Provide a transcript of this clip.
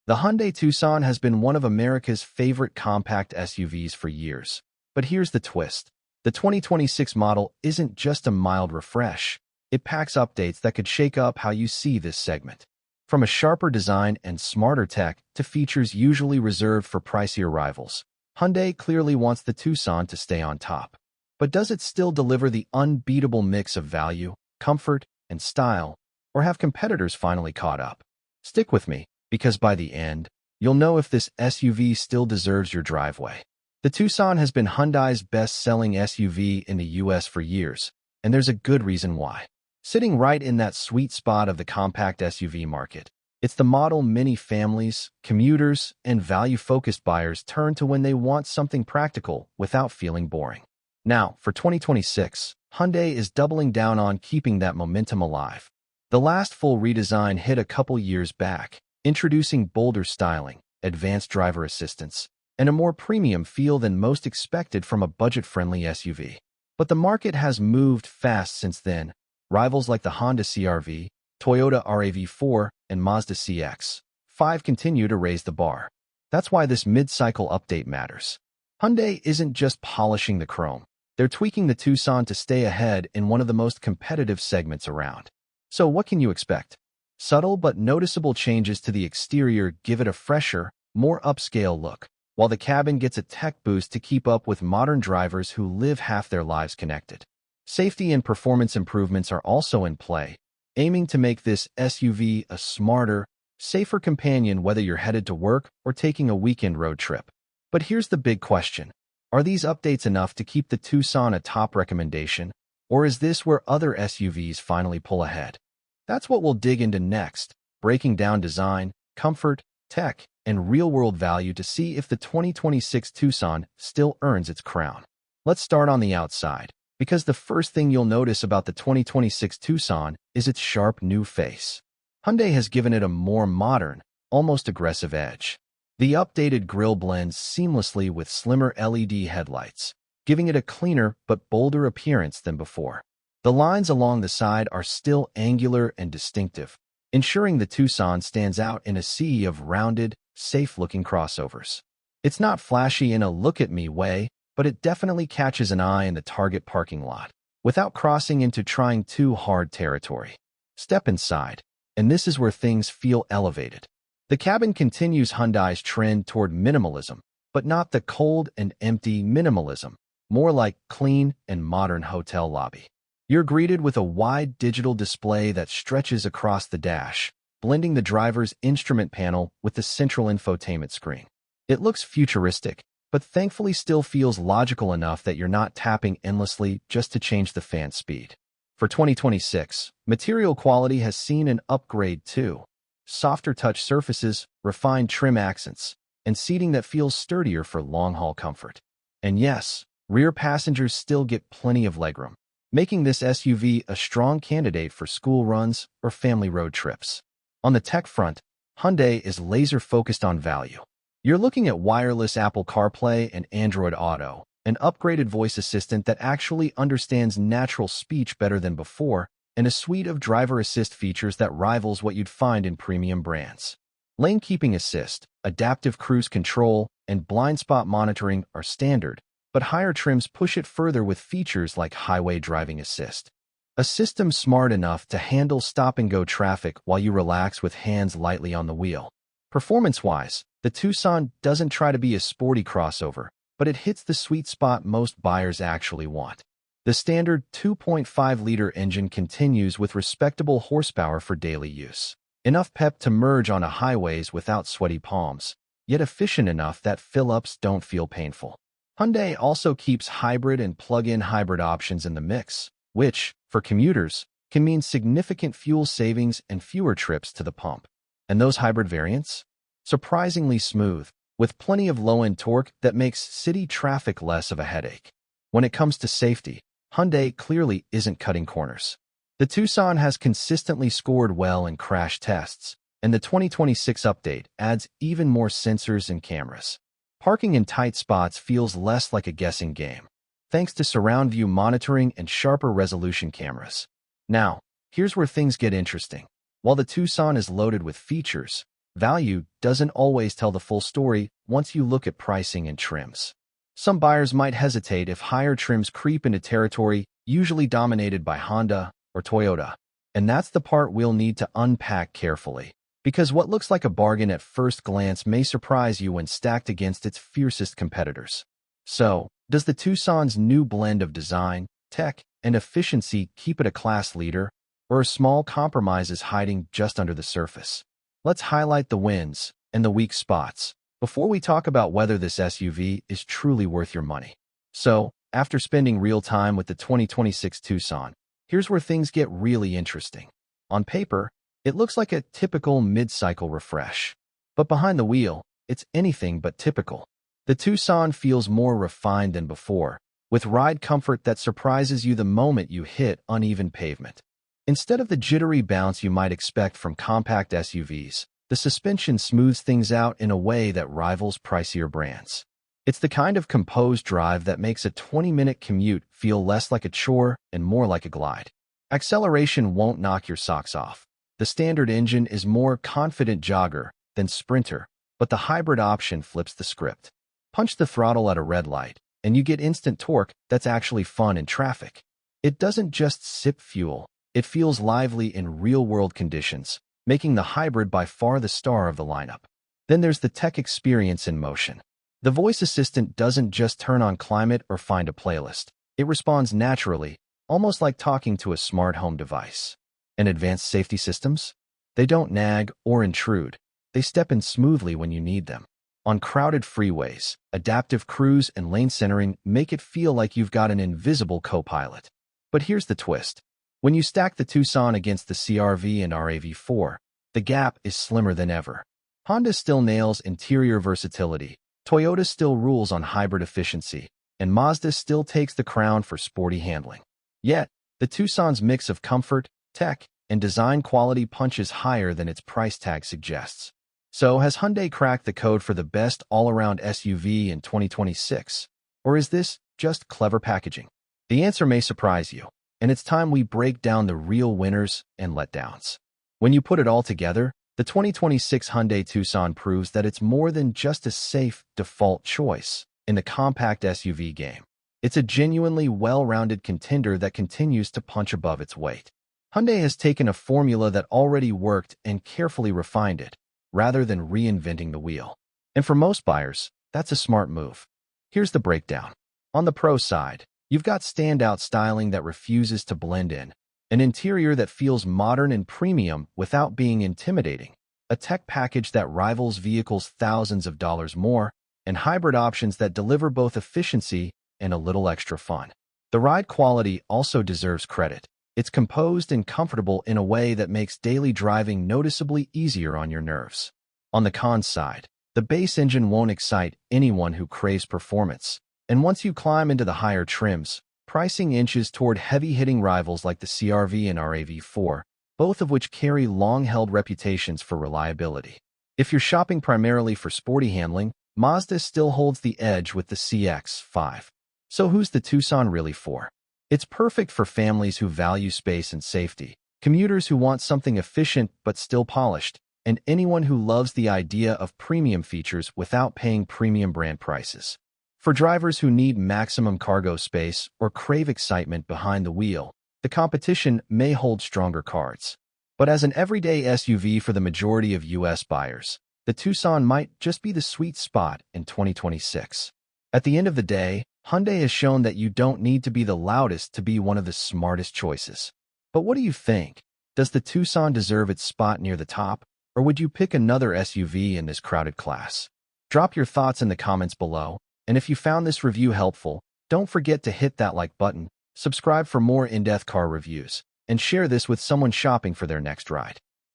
The Hyundai Tucson has been one of America's favorite compact SUVs for years. But here's the twist. The 2026 model isn't just a mild refresh. It packs updates that could shake up how you see this segment. From a sharper design and smarter tech to features usually reserved for pricier rivals, Hyundai clearly wants the Tucson to stay on top. But does it still deliver the unbeatable mix of value, comfort, and style, or have competitors finally caught up? Stick with me, because by the end, you'll know if this SUV still deserves your driveway. The Tucson has been Hyundai's best-selling SUV in the US for years, and there's a good reason why. Sitting right in that sweet spot of the compact SUV market, it's the model many families, commuters, and value-focused buyers turn to when they want something practical without feeling boring. Now, for 2026, Hyundai is doubling down on keeping that momentum alive. The last full redesign hit a couple years back, introducing bolder styling, advanced driver assistance, and a more premium feel than most expected from a budget-friendly SUV. But the market has moved fast since then. Rivals like the Honda CR-V, Toyota RAV4, and Mazda CX-5 continue to raise the bar. That's why this mid-cycle update matters. Hyundai isn't just polishing the chrome. They're tweaking the Tucson to stay ahead in one of the most competitive segments around. So what can you expect? Subtle but noticeable changes to the exterior give it a fresher, more upscale look, while the cabin gets a tech boost to keep up with modern drivers who live half their lives connected. Safety and performance improvements are also in play, aiming to make this SUV a smarter, safer companion whether you're headed to work or taking a weekend road trip. But here's the big question. Are these updates enough to keep the Tucson a top recommendation, or is this where other SUVs finally pull ahead? That's what we'll dig into next, breaking down design, comfort, tech, and real-world value to see if the 2026 Tucson still earns its crown. Let's start on the outside, because the first thing you'll notice about the 2026 Tucson is its sharp new face. Hyundai has given it a more modern, almost aggressive edge. The updated grille blends seamlessly with slimmer LED headlights, giving it a cleaner but bolder appearance than before. The lines along the side are still angular and distinctive, ensuring the Tucson stands out in a sea of rounded, safe-looking crossovers. It's not flashy in a look-at-me way, but it definitely catches an eye in the Target parking lot, without crossing into trying too hard territory. Step inside, and this is where things feel elevated. The cabin continues Hyundai's trend toward minimalism, but not the cold and empty minimalism, more like clean and modern hotel lobby. You're greeted with a wide digital display that stretches across the dash, blending the driver's instrument panel with the central infotainment screen. It looks futuristic, but thankfully still feels logical enough that you're not tapping endlessly just to change the fan speed. For 2026, material quality has seen an upgrade too. Softer touch surfaces, refined trim accents, and seating that feels sturdier for long-haul comfort. And yes, rear passengers still get plenty of legroom, making this SUV a strong candidate for school runs or family road trips. On the tech front, Hyundai is laser-focused on value. You're looking at wireless Apple CarPlay and Android Auto, an upgraded voice assistant that actually understands natural speech better than before, and a suite of driver assist features that rivals what you'd find in premium brands. Lane keeping assist, adaptive cruise control, and blind spot monitoring are standard, but higher trims push it further with features like highway driving assist. A system smart enough to handle stop-and-go traffic while you relax with hands lightly on the wheel. Performance-wise, the Tucson doesn't try to be a sporty crossover, but it hits the sweet spot most buyers actually want. The standard 2.5-liter engine continues with respectable horsepower for daily use. Enough pep to merge on highways without sweaty palms, yet efficient enough that fill-ups don't feel painful. Hyundai also keeps hybrid and plug-in hybrid options in the mix, which, for commuters, can mean significant fuel savings and fewer trips to the pump. And those hybrid variants? Surprisingly smooth, with plenty of low-end torque that makes city traffic less of a headache. When it comes to safety, Hyundai clearly isn't cutting corners. The Tucson has consistently scored well in crash tests, and the 2026 update adds even more sensors and cameras. Parking in tight spots feels less like a guessing game, thanks to surround view monitoring and sharper resolution cameras. Now, here's where things get interesting. While the Tucson is loaded with features, value doesn't always tell the full story once you look at pricing and trims. Some buyers might hesitate if higher trims creep into territory usually dominated by Honda or Toyota. And that's the part we'll need to unpack carefully, because what looks like a bargain at first glance may surprise you when stacked against its fiercest competitors. So, does the Tucson's new blend of design, tech, and efficiency keep it a class leader, or are small compromises hiding just under the surface? Let's highlight the wins and the weak spots before we talk about whether this SUV is truly worth your money. So, after spending real time with the 2026 Tucson, here's where things get really interesting. On paper, it looks like a typical mid-cycle refresh. But behind the wheel, it's anything but typical. The Tucson feels more refined than before, with ride comfort that surprises you the moment you hit uneven pavement. Instead of the jittery bounce you might expect from compact SUVs, the suspension smooths things out in a way that rivals pricier brands. It's the kind of composed drive that makes a 20-minute commute feel less like a chore and more like a glide. Acceleration won't knock your socks off. The standard engine is more confident jogger than sprinter, but the hybrid option flips the script. Punch the throttle at a red light, and you get instant torque that's actually fun in traffic. It doesn't just sip fuel. It feels lively in real-world conditions, making the hybrid by far the star of the lineup. Then there's the tech experience in motion. The voice assistant doesn't just turn on climate or find a playlist. It responds naturally, almost like talking to a smart home device. And advanced safety systems? They don't nag or intrude. They step in smoothly when you need them. On crowded freeways, adaptive cruise and lane centering make it feel like you've got an invisible co-pilot. But here's the twist. When you stack the Tucson against the CR-V and RAV4, the gap is slimmer than ever. Honda still nails interior versatility, Toyota still rules on hybrid efficiency, and Mazda still takes the crown for sporty handling. Yet, the Tucson's mix of comfort, tech, and design quality punches higher than its price tag suggests. So, has Hyundai cracked the code for the best all-around SUV in 2026? Or is this just clever packaging? The answer may surprise you, and it's time we break down the real winners and letdowns. When you put it all together, the 2026 Hyundai Tucson proves that it's more than just a safe default choice in the compact SUV game. It's a genuinely well-rounded contender that continues to punch above its weight. Hyundai has taken a formula that already worked and carefully refined it, rather than reinventing the wheel. And for most buyers, that's a smart move. Here's the breakdown. On the pro side, you've got standout styling that refuses to blend in, an interior that feels modern and premium without being intimidating, a tech package that rivals vehicles thousands of dollars more, and hybrid options that deliver both efficiency and a little extra fun. The ride quality also deserves credit. It's composed and comfortable in a way that makes daily driving noticeably easier on your nerves. On the cons side, the base engine won't excite anyone who craves performance, and once you climb into the higher trims, pricing inches toward heavy-hitting rivals like the CR-V and RAV4, both of which carry long-held reputations for reliability. If you're shopping primarily for sporty handling, Mazda still holds the edge with the CX-5. So who's the Tucson really for? It's perfect for families who value space and safety, commuters who want something efficient but still polished, and anyone who loves the idea of premium features without paying premium brand prices. For drivers who need maximum cargo space or crave excitement behind the wheel, the competition may hold stronger cards. But as an everyday SUV for the majority of U.S. buyers, the Tucson might just be the sweet spot in 2026. At the end of the day, Hyundai has shown that you don't need to be the loudest to be one of the smartest choices. But what do you think? Does the Tucson deserve its spot near the top, or would you pick another SUV in this crowded class? Drop your thoughts in the comments below, and if you found this review helpful, don't forget to hit that like button, subscribe for more in-depth car reviews, and share this with someone shopping for their next ride.